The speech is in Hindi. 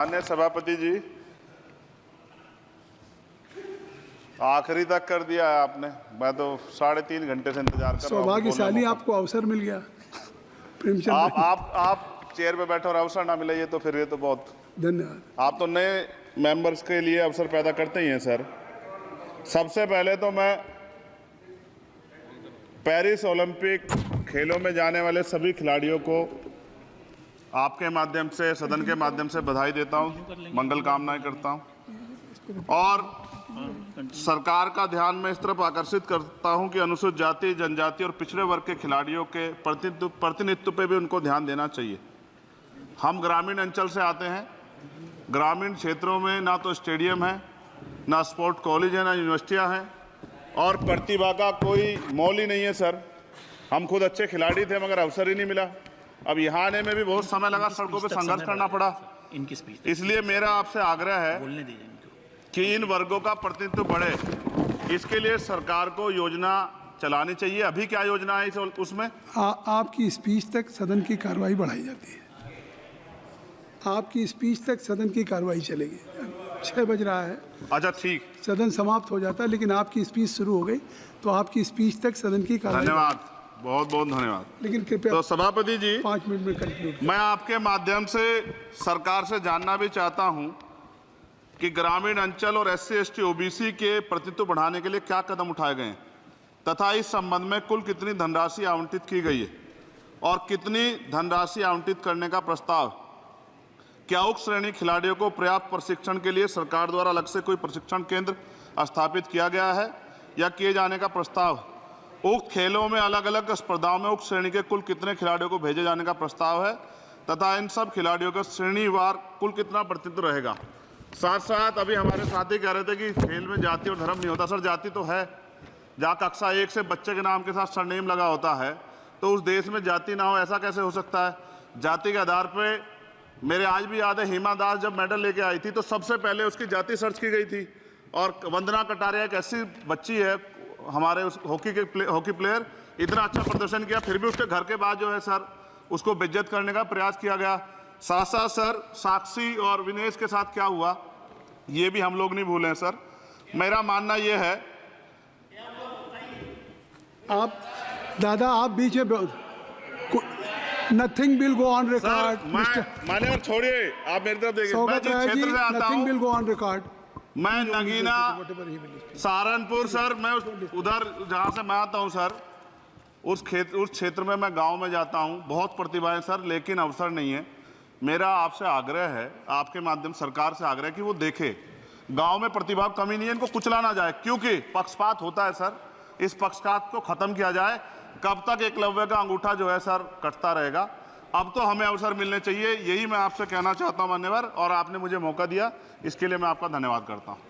माननीय सभापति जी, आखिरी तक कर दिया है आपने। मैं तो 3.5 घंटे से इंतजार कर रहा हूँ। सौभाग्यशाली आपको अवसर मिल गया। प्रेमचंद आप चेयर पे बैठे और अवसर ना मिले, ये तो फिर ये तो बहुत धन्यवाद। आप तो नए मेंबर्स के लिए अवसर पैदा करते ही हैं सर। सबसे पहले तो मैं पेरिस ओलंपिक खेलों में जाने वाले सभी खिलाड़ियों को आपके माध्यम से, सदन के माध्यम से बधाई देता हूं, मंगल कामनाएं करता हूं और सरकार का ध्यान मैं इस तरफ आकर्षित करता हूं कि अनुसूचित जाति, जनजाति और पिछड़े वर्ग के खिलाड़ियों के प्रतिनिधित्व पे भी उनको ध्यान देना चाहिए। हम ग्रामीण अंचल से आते हैं। ग्रामीण क्षेत्रों में ना तो स्टेडियम है, ना स्पोर्ट कॉलेज है, ना यूनिवर्सिटियां हैं और प्रतिभा का कोई मोल ही नहीं है सर। हम खुद अच्छे खिलाड़ी थे मगर अवसर ही नहीं मिला। अब यहाँ आने में भी बहुत समय लगा, सड़कों पे संघर्ष करना पड़ा। इसलिए मेरा आपसे आग्रह है कि इन वर्गों का प्रतिनिधित्व बढ़े, इसके लिए सरकार को योजना चलानी चाहिए। अभी क्या योजना है उसमें? आपकी स्पीच तक सदन की कार्रवाई बढ़ाई जाती है। आपकी स्पीच तक सदन की कार्रवाई चलेगी। 6 बज रहा है। अच्छा ठीक, सदन समाप्त हो जाता है, लेकिन आपकी स्पीच शुरू हो गई तो आपकी स्पीच तक सदन की कार्रवाई। धन्यवाद, बहुत बहुत धन्यवाद। लेकिन कृपया तो सभापति जी 5 मिनट में कंक्लूड। मैं आपके माध्यम से सरकार से जानना भी चाहता हूं कि ग्रामीण अंचल और SC, ST, OBC के प्रतिनिधित्व बढ़ाने के लिए क्या कदम उठाए गए हैं तथा इस संबंध में कुल कितनी धनराशि आवंटित की गई है और कितनी धनराशि आवंटित करने का प्रस्ताव। क्या उक्त श्रेणी खिलाड़ियों को पर्याप्त प्रशिक्षण के लिए सरकार द्वारा अलग से कोई प्रशिक्षण केंद्र स्थापित किया गया है या किए जाने का प्रस्ताव। उक्त खेलों में अलग अलग स्पर्धाओं में उक्त श्रेणी के कुल कितने खिलाड़ियों को भेजे जाने का प्रस्ताव है तथा इन सब खिलाड़ियों का श्रेणीवार कुल कितना प्रतिनिधित्व रहेगा। साथ साथ अभी हमारे साथी कह रहे थे कि खेल में जाति और धर्म नहीं होता। सर जाति तो है, जहाँ कक्षा 1 से बच्चे के नाम के साथ सरनेम लगा होता है तो उस देश में जाति ना हो, ऐसा कैसे हो सकता है? जाति के आधार पर मेरे आज भी याद है, हिमा दास जब मेडल लेके आई थी तो सबसे पहले उसकी जाति सर्च की गई थी। और वंदना कटारिया एक ऐसी बच्ची है, हमारे उस हॉकी प्लेयर, इतना अच्छा प्रदर्शन किया, फिर भी उसके घर के बाद जो है सर उसको बेइज्जत करने का प्रयास किया गया। साथ साथ सर साक्षी और विनेश के साथ क्या हुआ ये भी हम लोग नहीं भूलें सर। मेरा मानना ये है, आप दादा आप बीच में nothing will go on record. माने और छोड़िए, आप मेरी तरफ देखिए। मैं जिस क्षेत्र से आता हूं, nothing will go on record. मैं नगीना सहारनपुर सर, मैं उधर जहाँ से मैं आता हूँ सर, उस क्षेत्र में मैं गांव में जाता हूँ। बहुत प्रतिभाएं सर, लेकिन अवसर नहीं है। मेरा आपसे आग्रह है, आपके माध्यम सरकार से आग्रह है कि वो देखे गांव में प्रतिभा कमी नहीं है, इनको कुचला ना जाए क्योंकि पक्षपात होता है सर। इस पक्षपात को खत्म किया जाए। कब तक एकलव्य का अंगूठा जो है सर कटता रहेगा? अब तो हमें अवसर मिलने चाहिए, यही मैं आपसे कहना चाहता हूं मान्यवर, और आपने मुझे मौका दिया इसके लिए मैं आपका धन्यवाद करता हूं।